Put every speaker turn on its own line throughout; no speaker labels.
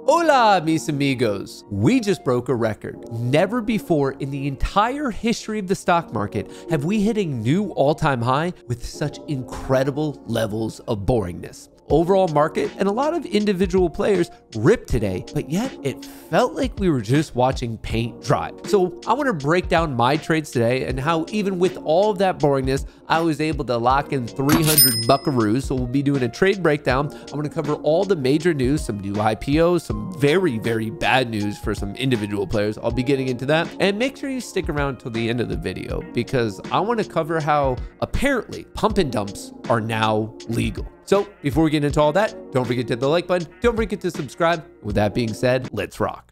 Hola, mis amigos. We just broke a record. Never before in the entire history of the stock market have we hit a new all-time high with such incredible levels of boringness. Overall market and a lot of individual players ripped today, but yet it felt like we were just watching paint dry. So I want to break down my trades today and how even with all of that boringness, I was able to lock in 300 buckaroos. So we'll be doing a trade breakdown. I'm going to cover all the major news, some new IPOs, some very, very bad news for some individual players. I'll be getting into that. And make sure you stick around till the end of the video because I want to cover how apparently pump and dumps are now legal. So before we get into all that, don't forget to hit the like button. Don't forget to subscribe. With that being said, let's rock.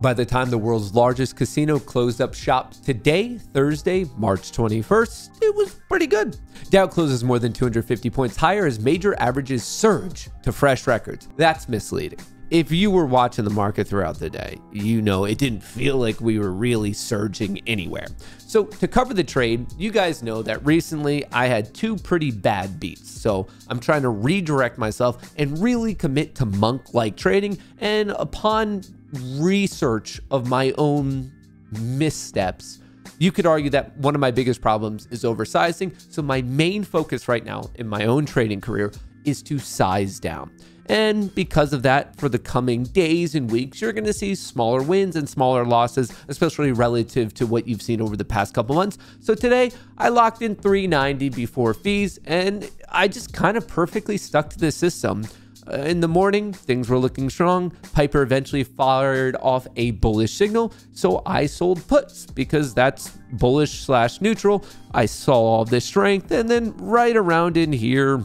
By the time the world's largest casino closed up shop today, Thursday, March 21st, it was pretty good. Dow closes more than 250 points higher as major averages surge to fresh records. That's misleading. If you were watching the market throughout the day, you know it didn't feel like we were really surging anywhere. So to cover the trade, you guys know that recently I had two pretty bad beats. So I'm trying to redirect myself and really commit to monk-like trading. And upon research of my own missteps, you could argue that one of my biggest problems is oversizing. So my main focus right now in my own trading career is to size down. And because of that, for the coming days and weeks, you're going to see smaller wins and smaller losses, especially relative to what you've seen over the past couple months. So today I locked in 390 before fees, and I just kind of perfectly stuck to the system. In the morning, things were looking strong. Piper eventually fired off a bullish signal, so I sold puts because that's bullish / neutral. I saw all this strength, and then right around in here,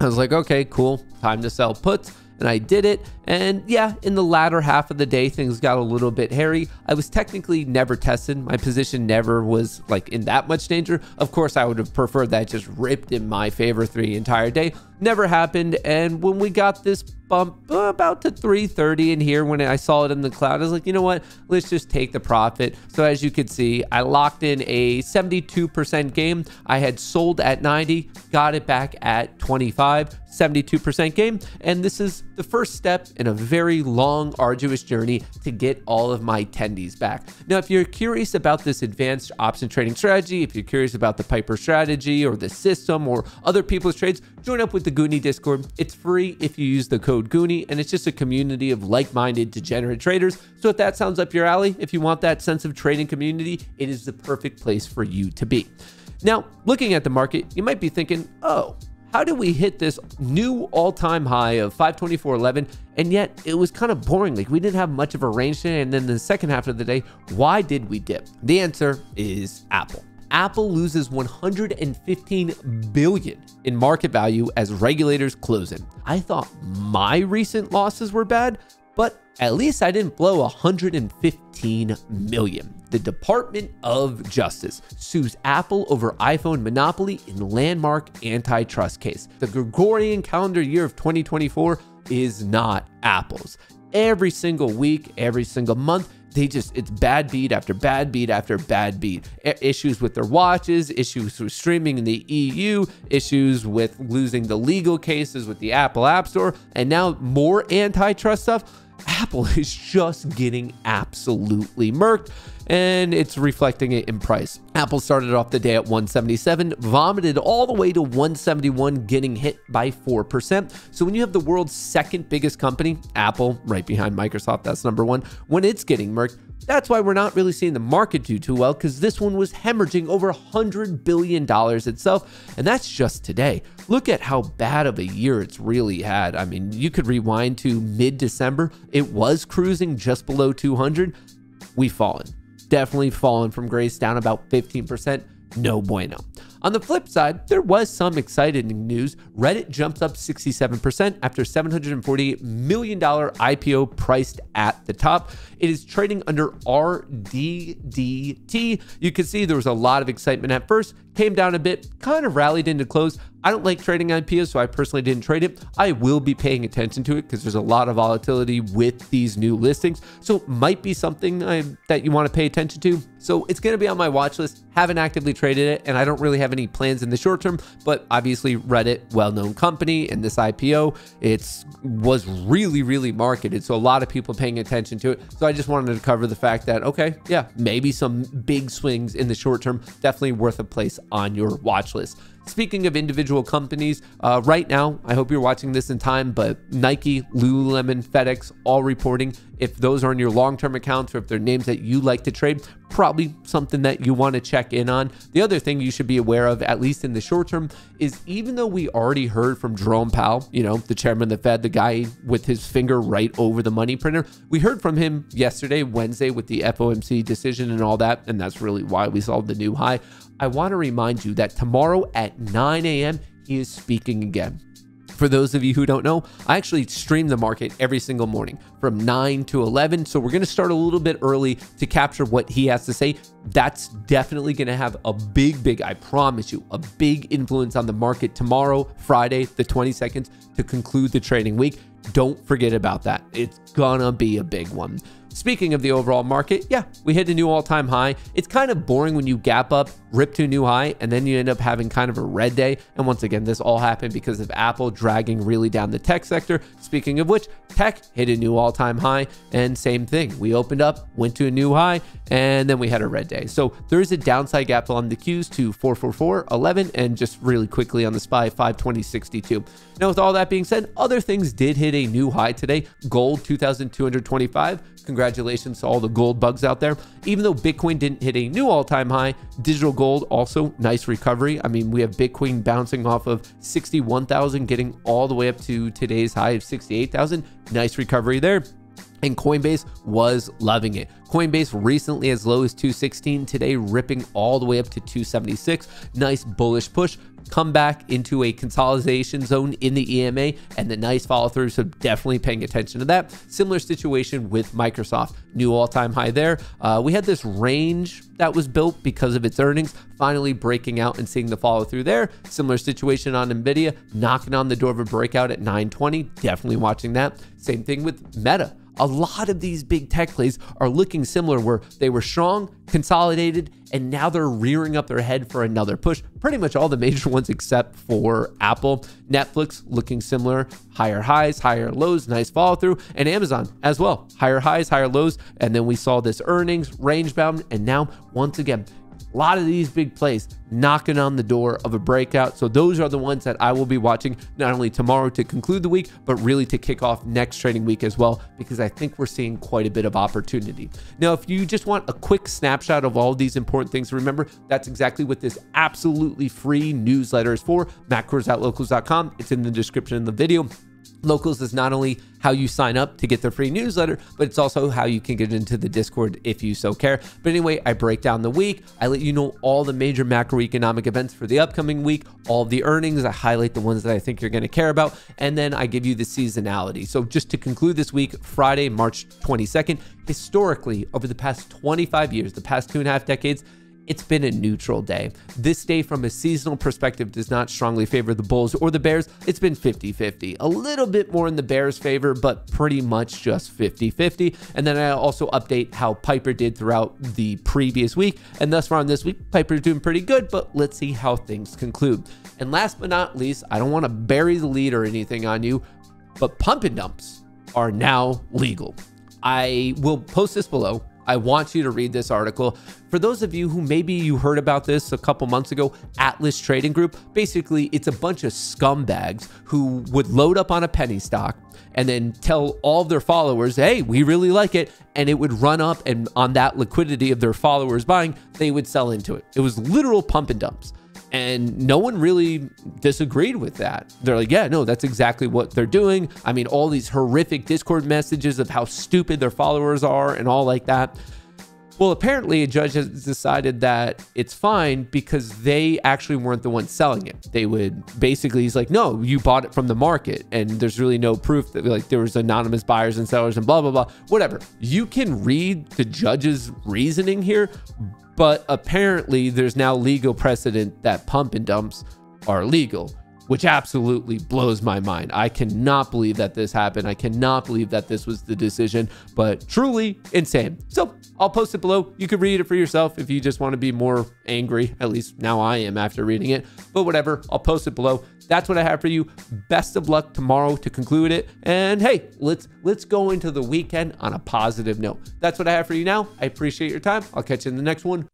I was like, okay, cool, time to sell puts. And I did it. And yeah, in the latter half of the day, things got a little bit hairy. I was technically never tested. My position never was like in that much danger. Of course, I would have preferred that just ripped in my favor through the entire day. Never happened. And when we got this bump about to 330 in here, when I saw it in the cloud, I was like, you know what? Let's just take the profit. So as you could see, I locked in a 72% gain. I had sold at 90, got it back at 25, 72% gain. And this is the first step in a very long, arduous journey to get all of my tendies back. Now, if you're curious about this advanced option trading strategy, if you're curious about the Piper strategy or the system or other people's trades, join up with the Gooni Discord. It's free if you use the code Gooni, and it's just a community of like-minded degenerate traders. So if that sounds up your alley, if you want that sense of trading community, it is the perfect place for you to be. Now, looking at the market, you might be thinking, oh, how did we hit this new all-time high of 524.11 and yet it was kind of boring? Like we didn't have much of a range today, and then the second half of the day, why did we dip? The answer is Apple. Apple loses $115 billion in market value as regulators close in. I thought my recent losses were bad, but at least I didn't blow $115 million. The Department of Justice sues Apple over iPhone monopoly in landmark antitrust case. The Gregorian calendar year of 2024 is not Apple's. Every single week, every single month, it's bad beat after bad beat after bad beat. Issues with their watches, issues with streaming in the EU, issues with losing the legal cases with the Apple App Store, and now more antitrust stuff. Apple is just getting absolutely murked, and it's reflecting it in price. Apple started off the day at 177, vomited all the way to 171, getting hit by 4%. So when you have the world's second biggest company, Apple, right behind Microsoft, that's number one, when it's getting murked, that's why we're not really seeing the market do too well, because this one was hemorrhaging over $100 billion itself. And that's just today. Look at how bad of a year it's really had. I mean, you could rewind to mid-December. It was cruising just below 200. We've fallen. Definitely fallen from grace, down about 15%. No bueno. On the flip side, there was some exciting news. Reddit jumps up 67% after $748 million IPO priced at the top. It is trading under RDDT. You can see there was a lot of excitement at first, came down a bit, kind of rallied into close. I don't like trading IPOs, so I personally didn't trade it. I will be paying attention to it because there's a lot of volatility with these new listings. So it might be something that you want to pay attention to. So it's going to be on my watch list. Haven't actively traded it, and I don't really have any plans in the short term, but obviously Reddit, well-known company, and this IPO, was really, really marketed. So a lot of people paying attention to it. So I just wanted to cover the fact that, okay, yeah, maybe some big swings in the short term, definitely worth a place on your watch list. Speaking of individual companies, right now, I hope you're watching this in time, but Nike, Lululemon, FedEx, all reporting. If those are in your long-term accounts or if they're names that you like to trade, probably something that you want to check in on. The other thing you should be aware of, at least in the short term, is even though we already heard from Jerome Powell, you know, the chairman of the Fed, the guy with his finger right over the money printer, we heard from him yesterday, Wednesday, with the FOMC decision and all that, and that's really why we saw the new high. I want to remind you that tomorrow at 9 a.m., he is speaking again. For those of you who don't know, I actually stream the market every single morning from 9 to 11. So we're going to start a little bit early to capture what he has to say. That's definitely going to have a big, I promise you, a big influence on the market tomorrow, Friday, the 22nd, to conclude the trading week. Don't forget about that. It's gonna be a big one. Speaking of the overall market, yeah, we hit a new all-time high. It's kind of boring when you gap up, rip to a new high, and then you end up having kind of a red day. And once again, this all happened because of Apple dragging really down the tech sector. Speaking of which, tech hit a new all-time high, and same thing. We opened up, went to a new high, and then we had a red day. So there is a downside gap on the Qs to 444.11, and just really quickly on the SPY, 520.62. Now, with all that being said, other things did hit a new high today. Gold, 2,225. Congratulations to all the gold bugs out there. Even though Bitcoin didn't hit a new all-time high, digital gold also nice recovery. I mean, we have Bitcoin bouncing off of 61,000, getting all the way up to today's high of 68,000. Nice recovery there. And Coinbase was loving it. Coinbase recently as low as 216, today ripping all the way up to 276. Nice bullish push. Come back into a consolidation zone in the EMA, and the nice follow through. So definitely paying attention to that. Similar situation with Microsoft, new all-time high there. We had this range that was built because of its earnings, finally breaking out and seeing the follow through there. Similar situation on Nvidia, knocking on the door of a breakout at 920. Definitely watching that. Same thing with Meta. A lot of these big tech plays are looking similar, where they were strong, consolidated, and now they're rearing up their head for another push. Pretty much all the major ones except for Apple. Netflix looking similar, higher highs, higher lows, nice follow through, and Amazon as well. Higher highs, higher lows, and then we saw this earnings range bound, and now once again, a lot of these big plays knocking on the door of a breakout. So those are the ones that I will be watching not only tomorrow to conclude the week, but really to kick off next trading week as well, because I think we're seeing quite a bit of opportunity. Now, if you just want a quick snapshot of all these important things, remember, that's exactly what this absolutely free newsletter is for. MattKohrs@locals.com. It's in the description of the video. Locals is not only how you sign up to get the free newsletter, but it's also how you can get into the Discord if you so care. But anyway, I break down the week. I let you know all the major macroeconomic events for the upcoming week, all of the earnings. I highlight the ones that I think you're going to care about, and then I give you the seasonality. So just to conclude this week, Friday, March 22nd, historically, over the past 25 years, the past 2.5 decades, it's been a neutral day. This day from a seasonal perspective does not strongly favor the bulls or the bears. It's been 50-50, a little bit more in the bears' favor, but pretty much just 50-50. And then I also update how Piper did throughout the previous week. And thus far on this week, Piper's doing pretty good, but let's see how things conclude. And last but not least, I don't want to bury the lead or anything on you, but pump and dumps are now legal. I will post this below. I want you to read this article. For those of you who maybe you heard about this a couple months ago, Atlas Trading Group, basically it's a bunch of scumbags who would load up on a penny stock and then tell all of their followers, hey, we really like it. And it would run up, and on that liquidity of their followers buying, they would sell into it. It was literal pump and dumps. And no one really disagreed with that. They're like, yeah, no, that's exactly what they're doing. I mean, all these horrific Discord messages of how stupid their followers are and all like that. Well, apparently a judge has decided that it's fine because they actually weren't the ones selling it. They would basically, he's like, no, you bought it from the market, and there's really no proof that like there was anonymous buyers and sellers and blah, blah, blah, whatever. You can read the judge's reasoning here, but apparently there's now legal precedent that pump and dumps are legal. which absolutely blows my mind. I cannot believe that this happened. I cannot believe that this was the decision, but truly insane. So I'll post it below. You can read it for yourself if you just want to be more angry. At least now I am after reading it, but whatever, I'll post it below. That's what I have for you. Best of luck tomorrow to conclude it. And hey, let's go into the weekend on a positive note. That's what I have for you now. I appreciate your time. I'll catch you in the next one.